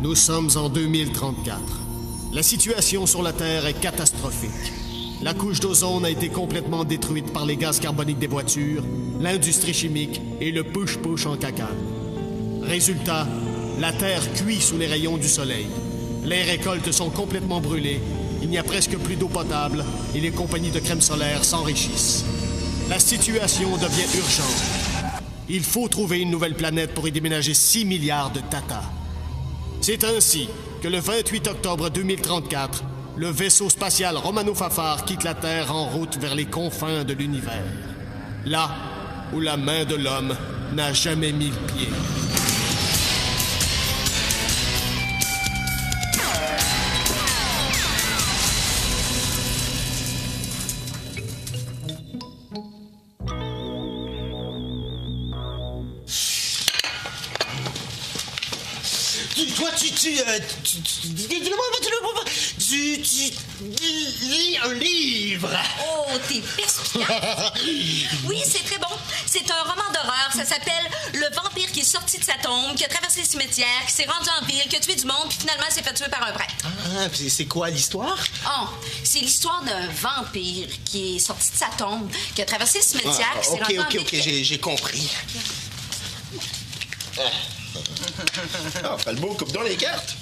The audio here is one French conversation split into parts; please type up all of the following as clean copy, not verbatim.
Nous sommes en 2034. La situation sur la Terre est catastrophique. La couche d'ozone a été complètement détruite par les gaz carboniques des voitures, l'industrie chimique et le push-push en cacane. Résultat, la Terre cuit sous les rayons du soleil. Les récoltes sont complètement brûlées, il n'y a presque plus d'eau potable et les compagnies de crème solaire s'enrichissent. La situation devient urgente. Il faut trouver une nouvelle planète pour y déménager 6 milliards de tatas. C'est ainsi que le 28 octobre 2034, le vaisseau spatial Romano Fafar quitte la Terre en route vers les confins de l'univers. Là où la main de l'homme n'a jamais mis le pied. Tu lis un livre. Oh, t'es perspicace. Oui, c'est très bon. C'est un roman d'horreur. Ça s'appelle Le vampire qui est sorti de sa tombe, qui a traversé le cimetière, qui s'est rendu en ville, qui a tué du monde, puis finalement s'est fait tuer par un prêtre. Ah, c'est quoi l'histoire? Oh, c'est l'histoire d'un vampire qui est sorti de sa tombe, qui a traversé le cimetière, qui s'est rendu en ville. OK, j'ai compris. Ah, Falbo, coupe donc les cartes.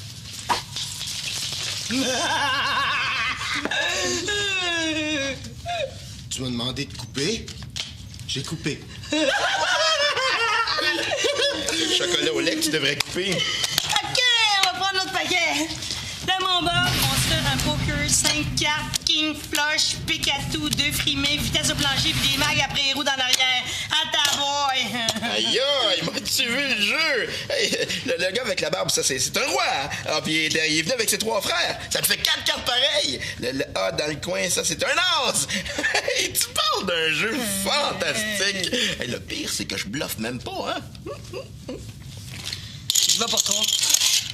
Tu m'as demandé de couper. J'ai coupé. Chocolat au lait que tu devrais couper. OK, on va prendre notre paquet. Dans mon bas, on se fait un poker, 5 cartes, king, flush, pique à tout, 2 frimés, vitesse au plancher, puis des mags après les roues dans l'arrière. À ta boy! Aïe, aïe, m'as-tu vu le jeu? Hey, le gars avec la barbe, ça, c'est un roi. Hein? Ah, puis il est venu avec ses 3 frères. Ça te fait 4 cartes pareilles. Le A dans le coin, ça, c'est un as. Hey, tu parles d'un jeu fantastique. Hey, le pire, c'est que je bluffe même pas, hein? Je vais pour toi.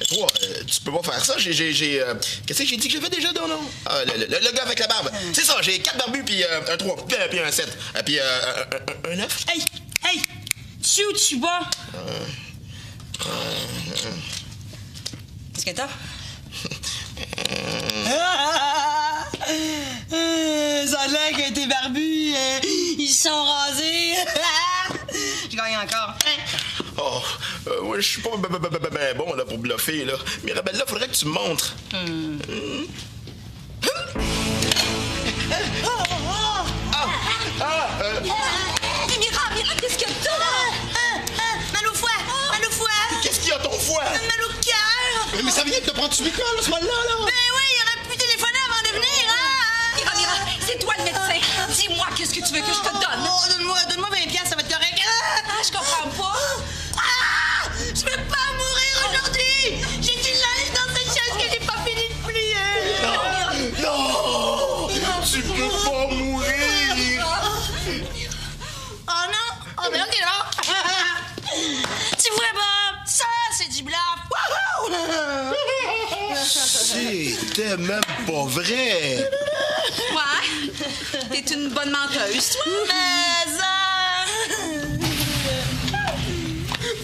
3, tu peux pas faire ça. Qu'est-ce que j'ai dit que j'avais déjà dans nom? Ah, le gars avec la barbe. C'est ça, j'ai 4 barbus, puis un 3, puis un 7, puis un 9. Hey! Tu sais où tu vas? Qu'est-ce que t'as? Ça a l'air que tes barbus, ils sont rasés. Je gagne encore. Oh, ouais, je suis pas ben bon là pour bluffer, là. Mirabelle, là, faudrait que tu me montres. Mira, qu'est-ce que t'as? Mal au foie! Qu'est-ce qu'il y a ton foie? Mal au cœur! Mais ça vient de te prendre sur l'école, ce mal-là, là! Ben oui, il aurait pu téléphoner avant de venir, hein? Mira, c'est toi le médecin. Dis-moi, qu'est-ce que tu veux que je te donne? Oh, donne-moi 20 piastres, ça va être correct. Je comprends pas. Je vais pas mourir aujourd'hui! J'ai du linge dans cette chaise que j'ai pas fini de plier! Non! Tu peux pas mourir! Oh non! Oh, ben OK, non! Tu vois, Bob? Ça, c'est du bluff! Wouhou! C'était même pas vrai! Ouais. T'es une bonne menteuse, toi. Mais ça...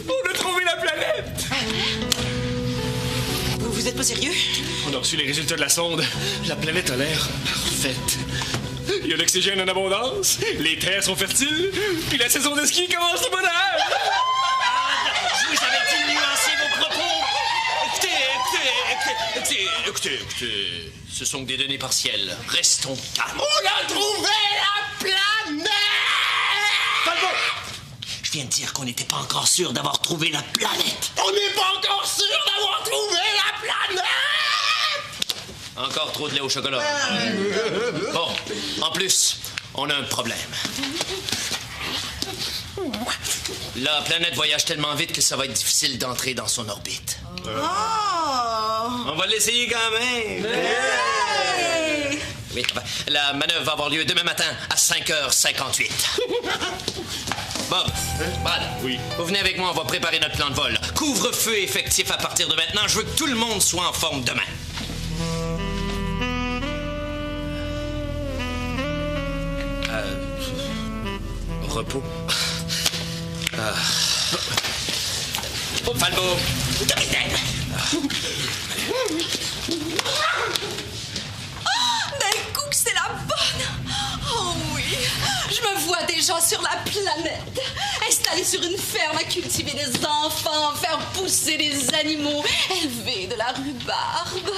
On a trouvé la planète! Vous êtes pas sérieux? On a reçu les résultats de la sonde. La planète a l'air parfaite. Il y a l'oxygène en abondance, les terres sont fertiles, puis la saison de ski commence de bonne heure! Je vous avais dit de nuancer vos propos! Écoutez, ce sont que des données partielles. Restons calmes. On a trouvé la planète! Falbo! Je viens de dire qu'on n'était pas encore sûr d'avoir trouvé la planète. On n'est pas encore sûr d'avoir trouvé la planète! Encore trop de lait au chocolat. Bon, en plus, on a un problème. La planète voyage tellement vite que ça va être difficile d'entrer dans son orbite. On va l'essayer quand même. Oui, la manœuvre va avoir lieu demain matin à 5h58. Bob, Brad, oui. Vous venez avec moi, on va préparer notre plan de vol. Couvre-feu effectif à partir de maintenant. Je veux que tout le monde soit en forme demain. Repos. Falbo, capitaine. D'un coup que c'est la bonne! Oh oui! Je me vois déjà sur la planète, installée sur une ferme à cultiver des enfants, faire pousser des animaux, élever de la rhubarbe.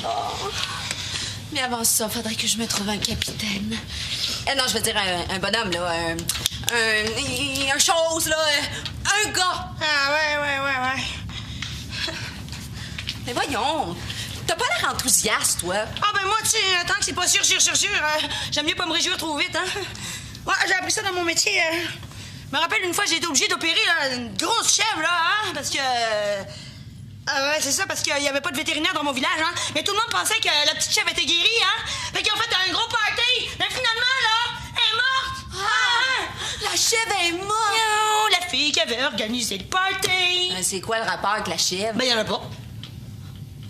Oh. Mais avant ça, faudrait que je me trouve un capitaine. Non, je veux dire un bonhomme, là. Un chose, là. Un gars. Ah, ouais. Mais voyons, t'as pas l'air enthousiaste, toi. Ah, ben moi, tu sais, tant que c'est pas sûr, j'aime mieux pas me réjouir trop vite, hein. Ouais, j'ai appris ça dans mon métier. Je me rappelle une fois, j'ai été obligée d'opérer là, une grosse chèvre, là, hein, parce que... ouais, c'est ça, parce qu'il y avait pas de vétérinaire dans mon village, hein. Mais tout le monde pensait que la petite chèvre était guérie, hein. Fait qu'ils ont fait un gros party. Mais finalement, là, elle est morte. La chèvre est morte. Non, la fille qui avait organisé le party. C'est quoi le rapport avec la chèvre? Ben, y en a pas.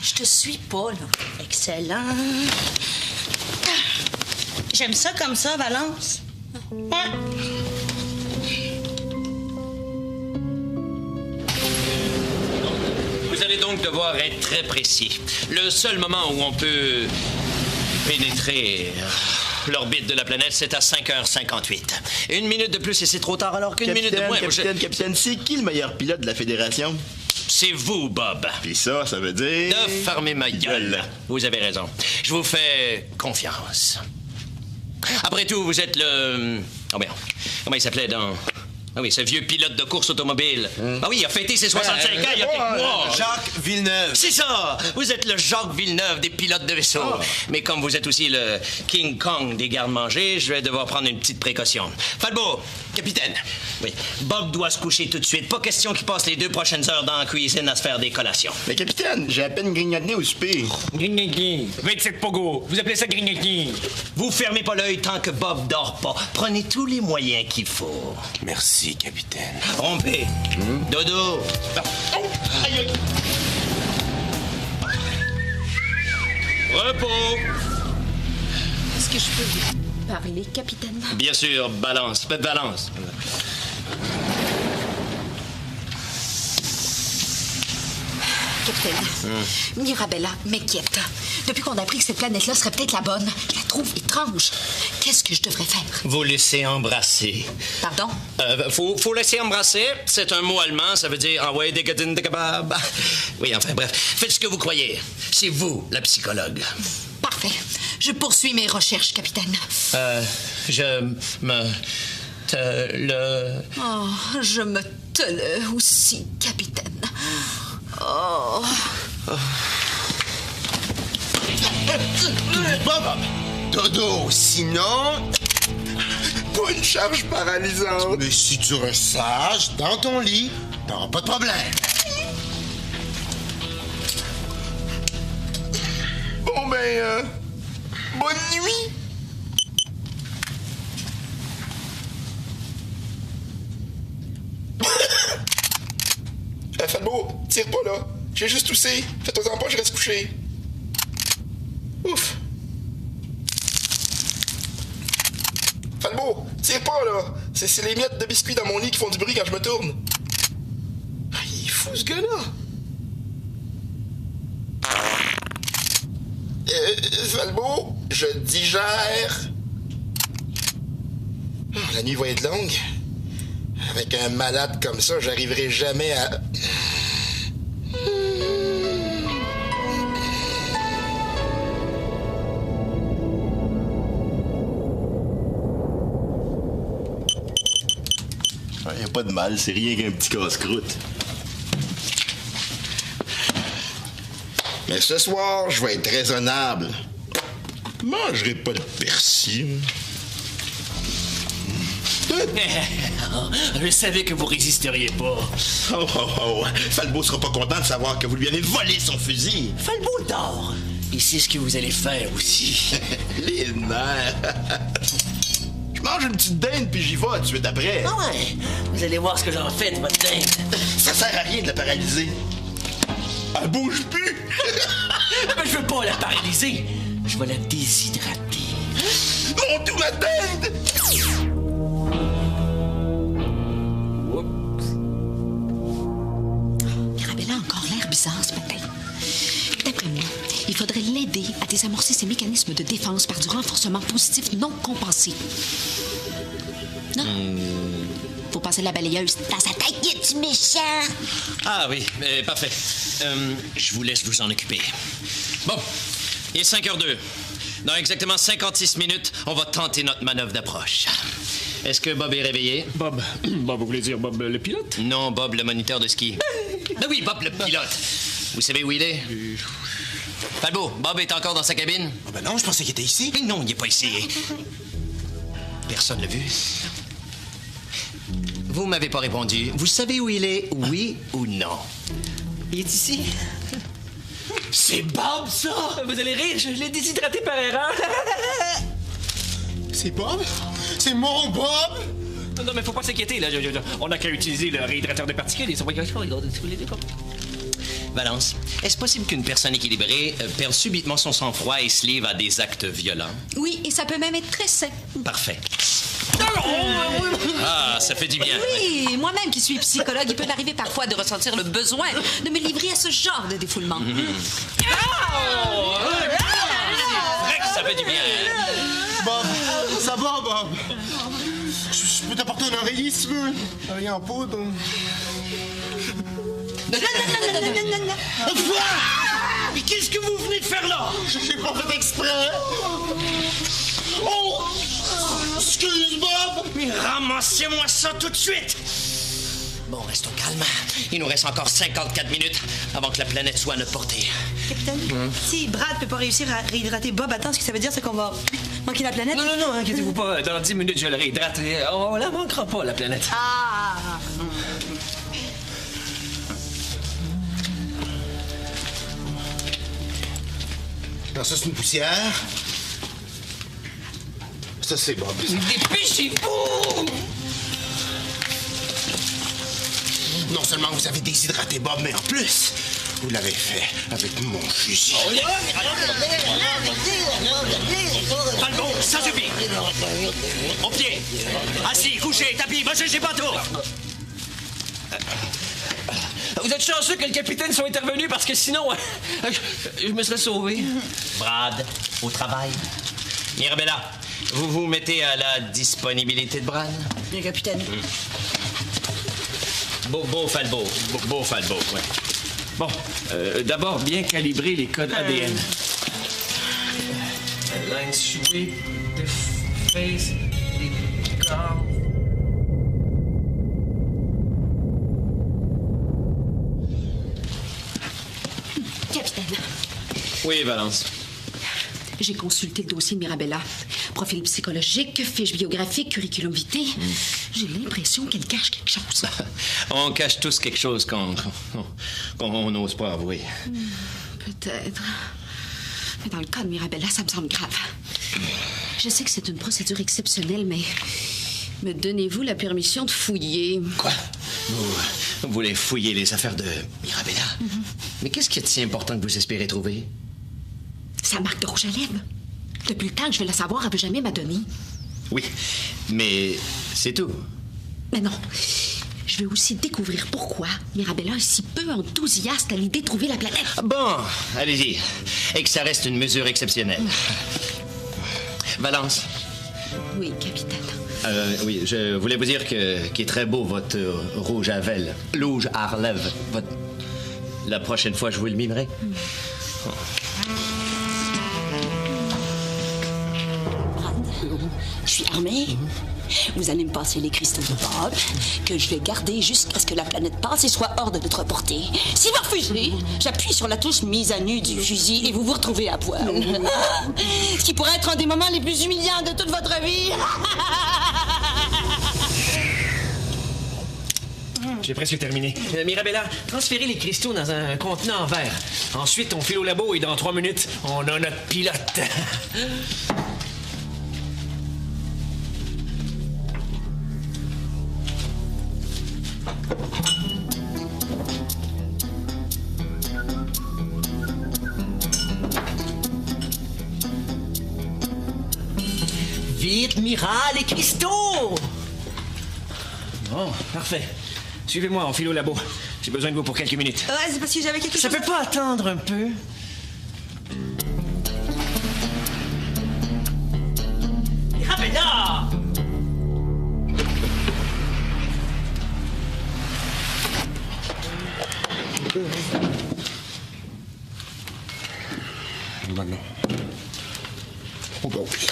Je te suis pas, là. Excellent. J'aime ça comme ça, Valence. Ouais. Vous allez donc devoir être très précis. Le seul moment où on peut pénétrer l'orbite de la planète, c'est à 5h58. Une minute de plus et c'est trop tard, alors qu'une minute de moins... Capitaine, c'est qui le meilleur pilote de la Fédération? C'est vous, Bob. Puis ça veut dire... De fermer ma gueule. Vous avez raison. Je vous fais confiance. Après tout, vous êtes le... Oh bien, comment il s'appelait dans... Ah oui, ce vieux pilote de course automobile. Ah oui, il a fêté ses 65 ans il y a quelques mois. Jacques Villeneuve. C'est ça! Vous êtes le Jacques Villeneuve des pilotes de vaisseau. Mais comme vous êtes aussi le King Kong des gardes-manger, je vais devoir prendre une petite précaution. Falbo, capitaine. Oui, Bob doit se coucher tout de suite. Pas question qu'il passe les 2 prochaines heures dans la cuisine à se faire des collations. Mais capitaine, j'ai à peine grignoté au souper. Grignaki. 27 pogo. Vous appelez ça grignaki? Vous fermez pas l'œil tant que Bob dort pas. Prenez tous les moyens qu'il faut. Merci, capitaine. Rompez. Dodo. Repos. Est-ce que je peux vous parler, capitaine? Bien sûr, balance. Balance. Capitaine, Mirabella m'inquiète. Depuis qu'on a appris que cette planète-là serait peut-être la bonne, je la trouve étrange. Qu'est-ce que je devrais faire? Vous laissez embrasser. Pardon? Faut laisser embrasser. C'est un mot allemand, ça veut dire envoyer des gadines de kebab. Oui, enfin bref. Faites ce que vous croyez. C'est vous, la psychologue. Parfait. Je poursuis mes recherches, capitaine. Je me... Oh, je me te aussi, capitaine. Oh. Bob! Dodo, sinon... Pas une charge paralysante. Mais si tu restes sage, dans ton lit, t'auras pas de problème. Bon, ben, bonne nuit. Falbo, tire pas là. J'ai juste toussé. Fais-toi-en pas, je reste couché. Ouf. Falbo, tire pas là. C'est les miettes de biscuits dans mon lit qui font du bruit quand je me tourne. Ah, il est fou ce gars-là. Falbo, je digère. Oh, la nuit va être longue. Avec un malade comme ça, j'arriverai jamais à... Y a pas de mal, c'est rien qu'un petit casse-croûte. Mais ce soir, je vais être raisonnable. Je mangerai pas de persil. Je savais que vous résisteriez pas. Oh. Falbo sera pas content de savoir que vous lui avez volé son fusil. Falbo dort. Et c'est ce que vous allez faire aussi. Les nerfs. Je mange une petite dinde puis j'y vais tout de suite après. Ah ouais? Vous allez voir ce que j'en fais de votre dinde. Ça sert à rien de la paralyser. Elle bouge plus. Mais je veux pas la paralyser. Je vais la déshydrater. Mon tout, ma dinde! Mirabella a encore l'air bizarre ce matin. D'après moi, faudrait l'aider à désamorcer ses mécanismes de défense par du renforcement positif non compensé. Non? Faut passer la balayeuse dans sa tête. Y a-tu méchant? Ah oui, parfait. Je vous laisse vous en occuper. Bon, il est 5h02. Dans exactement 56 minutes, on va tenter notre manœuvre d'approche. Est-ce que Bob est réveillé? Bob, vous voulez dire Bob le pilote? Non, Bob le moniteur de ski. Ben oui, Bob le pilote. Vous savez où il est? Falbo, Bob est encore dans sa cabine? Ah ben non, je pensais qu'il était ici. Mais non, il n'est pas ici. Personne l'a vu. Vous m'avez pas répondu. Vous savez où il est, oui ou non? Il est ici. C'est Bob, ça! Vous allez rire, je l'ai déshydraté par erreur. C'est Bob? C'est mon Bob? Non, mais faut pas s'inquiéter, là. On n'a qu'à utiliser le réhydrateur de particules. Valence, est-ce possible qu'une personne équilibrée perde subitement son sang-froid et se livre à des actes violents? Oui, et ça peut même être très sain. Parfait. Ah, ça fait du bien. Oui, moi-même qui suis psychologue, il peut m'arriver parfois de ressentir le besoin de me livrer à ce genre de défoulement. C'est vrai que ça fait du bien. Bob, ça va, Bob? Je peux t'apporter un oreiller si tu veux. Un oreiller en poudre. Non. Mais qu'est-ce que vous venez de faire là? J'ai pas fait exprès. Oh! Excuse, Bob! Mais ramassez-moi ça tout de suite! Bon, restons calmes. Il nous reste encore 54 minutes avant que la planète soit à notre portée. Capitaine, si Brad peut pas réussir à réhydrater Bob, attends, ce que ça veut dire, c'est qu'on va manquer la planète? Non, inquiétez-vous pas. Dans 10 minutes, je le réhydrate. On la manquera pas, la planète. Ah! Non, ça, c'est une poussière. Ça, c'est Bob. Dépêchez-vous! Non seulement vous avez déshydraté Bob, mais en plus, vous l'avez fait avec mon fusil. Falbo, ça suffit! Au pied! Assis, couché, tapis, va chercher bateau! Vous êtes chanceux que le capitaine soit intervenu parce que sinon, je me serais sauvé. Brad, au travail. Mirabella, vous vous mettez à la disponibilité de Brad? Bien, capitaine. Beau Falbo, ouais. Bon, d'abord, bien calibrer les codes ADN. Line sweep, face, les corps. Capitaine, Oui, Valence. j'ai consulté le dossier de Mirabella. Profil psychologique, fiche biographique, curriculum vitae. J'ai l'impression qu'elle cache quelque chose. On cache tous quelque chose qu'on n'ose pas avouer. Peut-être. Mais dans le cas de Mirabella, ça me semble grave. Je sais que c'est une procédure exceptionnelle, mais me donnez-vous la permission de fouiller? Quoi? Vous voulez fouiller les affaires de Mirabella? Mais qu'est-ce qui est si important que vous espérez trouver? Sa marque de rouge à lèvres. Depuis le temps que je veux la savoir, elle veut jamais m'a donné. Oui, mais c'est tout. Mais non. Je veux aussi découvrir pourquoi Mirabella est si peu enthousiaste à l'idée de trouver la planète. Bon, allez-y. Et que ça reste une mesure exceptionnelle. Valence. Oui, capitaine. Oui, je voulais vous dire qu'il est très beau, votre rouge à lèvres. Rouge à lèvres. La prochaine fois, je vous le mimerai. Je suis armée. Vous allez me passer les cristaux de Bob, que je vais garder jusqu'à ce que la planète passe et soit hors de notre portée. Si vous refusez, j'appuie sur la touche mise à nu du fusil et vous vous retrouvez à poil. Ce qui pourrait être un des moments les plus humiliants de toute votre vie. J'ai presque terminé. Mirabella, transférez les cristaux dans un contenant en verre. Ensuite, on file au labo et dans 3 minutes, on a notre pilote. Vite, Mira, les cristaux! Bon, parfait. Suivez-moi, on file au labo. J'ai besoin de vous pour quelques minutes. Ouais, c'est parce que j'avais quelque chose... Ça peut pas attendre un peu? Mirabella! Maintenant. Oh bah oui.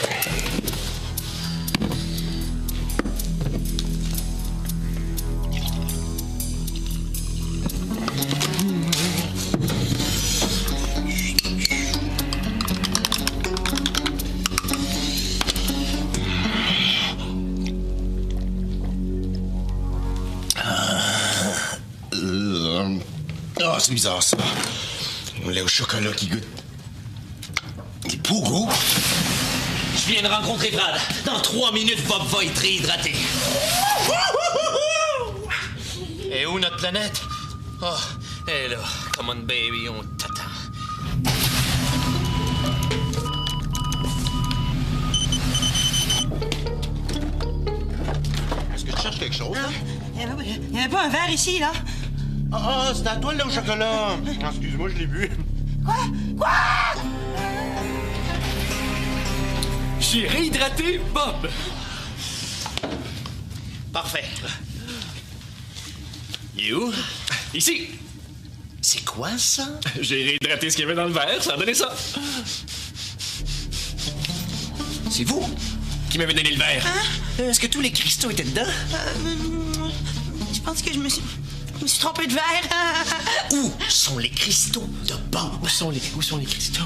Ah, c'est bizarre, ça. Le lait au chocolat qui goûte... des pougous. Je viens de rencontrer Brad. Dans 3 minutes, Bob va être réhydraté. Et où notre planète? Oh, elle est là. Come on, baby, on t'attend. Est-ce que tu cherches quelque chose, là? Il n'y avait pas un verre ici, là? Ah, c'est à toi le lait au chocolat. Ah, excuse-moi, je l'ai bu. Quoi? J'ai réhydraté Bob. Parfait. Il est où? Ici. C'est quoi, ça? J'ai réhydraté ce qu'il y avait dans le verre, ça a donné ça. C'est vous Qui m'avait donné le verre? Est-ce que tous les cristaux étaient dedans? Je pense que je me suis trompé de verre. Où sont les cristaux de Bob? Où sont les cristaux?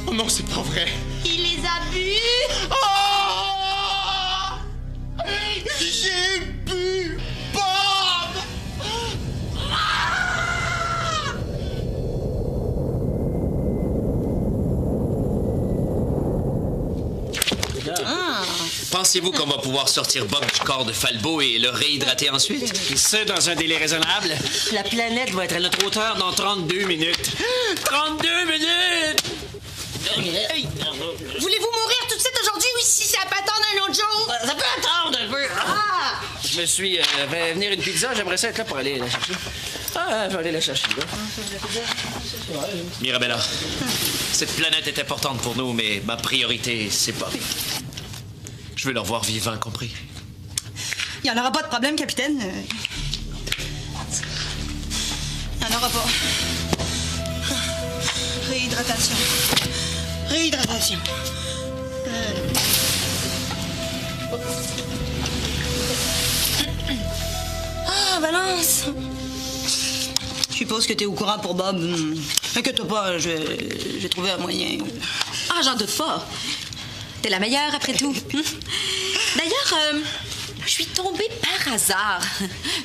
Oh non, c'est pas vrai. Il les a bu. Oh! J'ai bu Bob! Pensez-vous qu'on va pouvoir sortir Bob du corps de Falbo et le réhydrater ensuite? Ça, dans un délai raisonnable. La planète va être à notre hauteur dans 32 minutes. 32 minutes! Voulez-vous mourir tout de suite aujourd'hui ou si ça peut attendre un autre jour? Ça peut attendre un peu. Ah! Je me suis fait venir une pizza, j'aimerais ça être là pour aller la chercher. Ah, je vais aller la chercher, là. Mirabella, cette planète est importante pour nous, mais ma priorité, c'est Bob. Je veux le revoir vivant, compris? Il n'y en aura pas de problème, capitaine. Il n'y en aura pas. Réhydratation. Réhydratation. Ah, Valence! Je suppose que t'es au courant pour Bob. Inquiète-toi pas, je vais trouver un moyen. Ah, j'en doute pas. T'es la meilleure, après tout. D'ailleurs, je suis tombée par hasard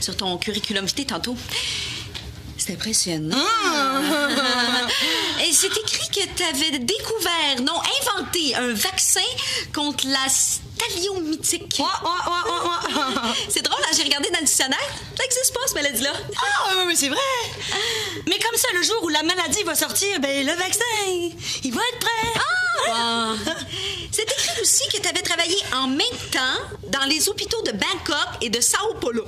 sur ton curriculum vitae tantôt. C'est impressionnant. Et c'est écrit que t'avais découvert, non, inventé un vaccin contre la staliomytique. Ouais. C'est drôle, hein, j'ai regardé dans le dictionnaire. Ça n'existe pas, cette maladie-là. Ah, mais c'est vrai. Mais comme ça, le jour où la maladie va sortir, ben le vaccin, il va être prêt. Ah! C'est écrit aussi que tu avais travaillé en même temps dans les hôpitaux de Bangkok et de Sao Paulo.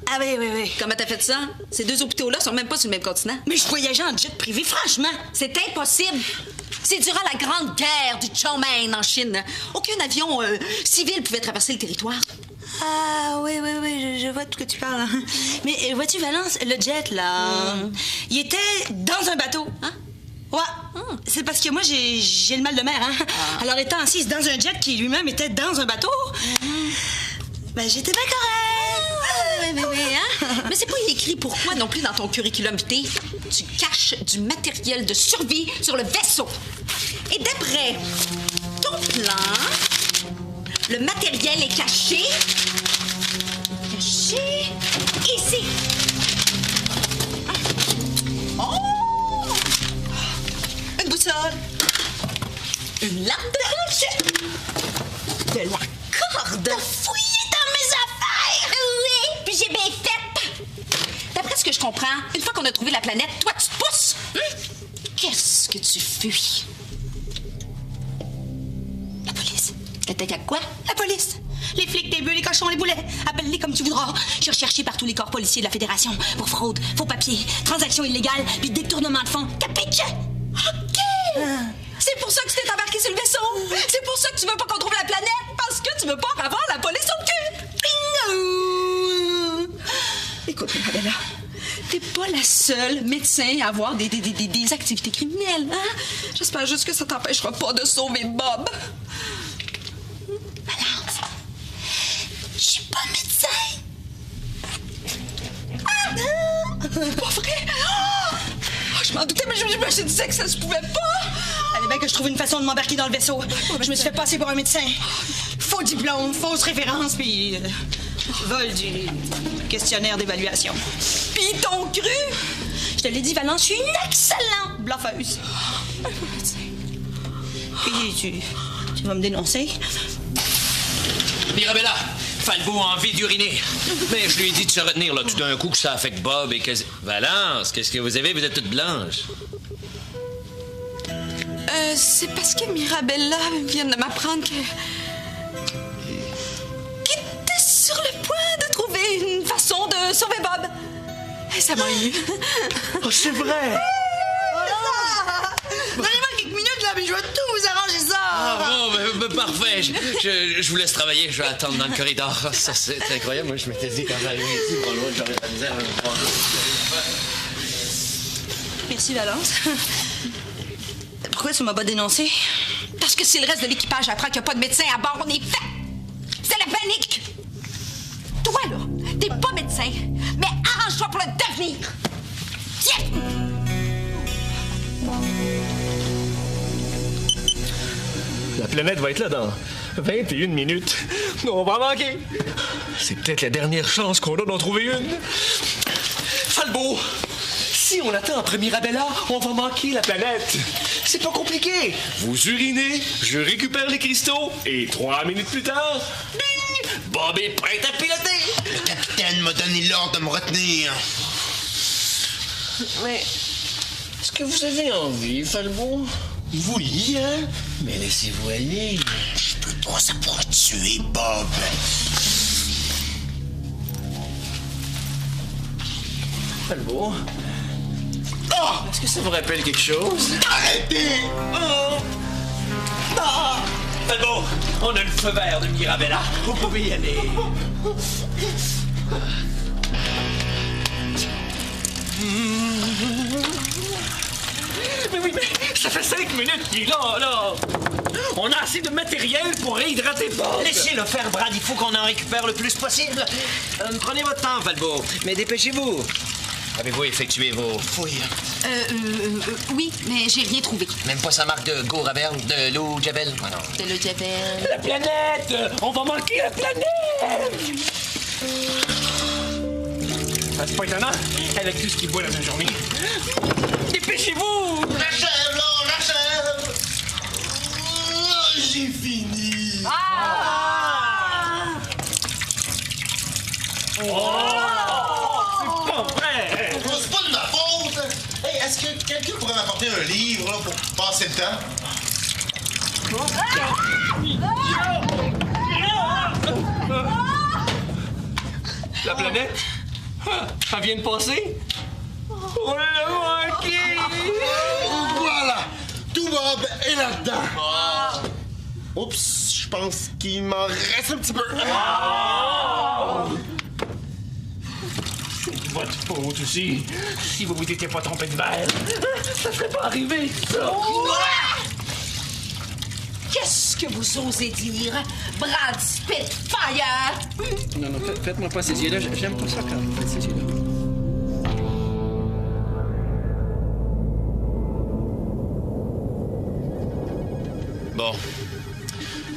Ah oui. Comment t'as fait ça? Ces deux hôpitaux-là sont même pas sur le même continent. Mais je voyageais en jet privé, franchement. C'est impossible. C'est durant la grande guerre du Chongmen en Chine. Aucun avion civil pouvait traverser le territoire. Ah oui, je vois de ce que tu parles. Mais vois-tu, Valence, le jet, là, il était dans un bateau. Hein? Ouais. C'est parce que moi, j'ai le mal de mer, hein. Alors, étant assise dans un jet qui lui-même était dans un bateau, ben, j'étais bien correcte. Mais c'est pas écrit pourquoi non plus dans ton curriculum vitae. Tu caches du matériel de survie sur le vaisseau. Et d'après ton plan, le matériel est caché. Caché ici. Oh! Une boussole. Une lampe de poche. De la corde. T'as fouillé dans mes affaires. Oui, puis j'ai bien fait. D'après ce que je comprends, une fois qu'on a trouvé la planète, toi, tu te pousses. Qu'est-ce que tu fuis? La police. T'attaques à quoi? La police. Les flics, les bœufs, les cochons, les boulets. Appelle-les comme tu voudras. Je suis recherché par tous les corps policiers de la Fédération pour fraude, faux papiers, transactions illégales puis détournement de fonds. Capiche? OK! C'est pour ça que tu t'es embarqué sur le vaisseau. C'est pour ça que tu veux pas qu'on trouve la planète. Parce que tu veux pas avoir la police au cul. Bingo! Écoute, Mirabella, t'es pas la seule médecin à avoir des activités criminelles, hein? J'espère juste que ça t'empêchera pas de sauver Bob. Balance. Je suis pas médecin. Pas vrai? Oh, je m'en doutais, mais je me disais que ça se pouvait pas. Fallait bien que je trouve une façon de m'embarquer dans le vaisseau. Je me suis fait passer pour un médecin. Faux diplôme, fausse référence, puis vol du questionnaire d'évaluation. Puis ils t'ont cru? Je te l'ai dit, Valence, je suis une excellente bluffeuse. Puis tu vas me dénoncer? Mirabella, Falbo a envie d'uriner. Mais je lui ai dit de se retenir, là, tout d'un coup, que ça affecte Bob et que... Valence, qu'est-ce que vous avez? Vous êtes toute blanche. C'est parce que Mirabella vient de m'apprendre qu'elle était sur le point de trouver une façon de sauver Bob. Et ça m'a ému. Oh, c'est vrai! Donnez-moi quelques minutes, là, puis je vais tout vous arranger ça. Ah bon, parfait. Je vous laisse travailler. Je vais attendre dans le corridor. Ah, ça, c'est incroyable. Moi, je m'étais dit, quand j'arrivais ici, pas loin, j'aurais pas de misère à me prendre. Merci, Valence. Pourquoi tu m'as pas dénoncé? Parce que si le reste de l'équipage apprend qu'il n'y a pas de médecin à bord, on est fait. C'est la panique. Toi, là, t'es pas médecin, mais arrange-toi pour le devenir. Tiens! La planète va être là dans 21 minutes. On va en manquer. C'est peut-être la dernière chance qu'on a d'en trouver une. Falbo, si on attend après Mirabella, on va manquer la planète. C'est pas compliqué. Vous urinez, je récupère les cristaux, et 3 minutes plus tard, bing! Bob est prêt à piloter. Le capitaine m'a donné l'ordre de me retenir. Mais est-ce que vous avez envie, Falbo? Vous liez, hein? Mais laissez-vous aller. Je peux pas, ça pourrait tuer Bob. Falbo? Oh! Est-ce que ça vous rappelle quelque chose? Arrêtez! Oh! Ah! Falbo, on a le feu vert de Mirabella. Vous pouvez y aller. Mais oui, mais ça fait 5 minutes qu'il est là. On a assez de matériel pour réhydrater Bob. Laissez-le faire, Brad. Il faut qu'on en récupère le plus possible. Prenez votre temps, Falbo. Mais dépêchez-vous. Avez-vous effectué vos fouilles? Oui, mais j'ai rien trouvé. Même pas sa marque de Go Raverne, de Lou Javel? Ah non. De le Javel. La planète! On va manquer la planète! Ah, c'est pas étonnant. Elle a tout ce qu'il boit dans une journée. Dépêchez-vous! Rachel, là, Rachel! J'ai fini! C'est pas vrai! C'est pas de ma faute! Hey, est-ce que quelqu'un pourrait m'apporter un livre là, pour passer le temps? La planète? Elle vient de passer? On l'a manqué! Voilà! Tout Bob est là-dedans. Oups, je pense qu'il m'en reste un petit peu. C'est votre faute aussi. Si vous vous étiez pas trompé de verre, ça serait pas arrivé, ça. Qu'est-ce que vous osez dire, Brad Spitfire? Non, faites-moi pas ces yeux-là. J'aime pas ça quand vous faites ces yeux-là. Bon.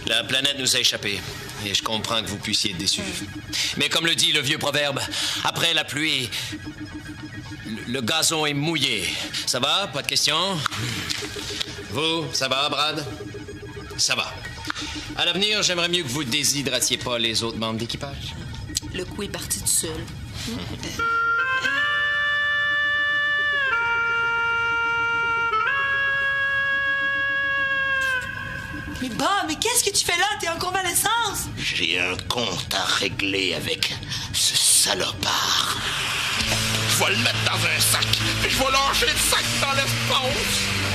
La planète nous a échappé. Et je comprends que vous puissiez être déçus. Mais comme le dit le vieux proverbe, après la pluie, le gazon est mouillé. Ça va? Pas de questions? Vous, ça va, Brad? Ça va. À l'avenir, j'aimerais mieux que vous déshydratiez pas les autres membres d'équipage. Le coup est parti tout seul. Mais Bob, mais qu'est-ce que tu fais là? T'es en convalescence! J'ai un compte à régler avec ce salopard. Je vais le mettre dans un sac, puis je vais lâcher le sac dans l'espace.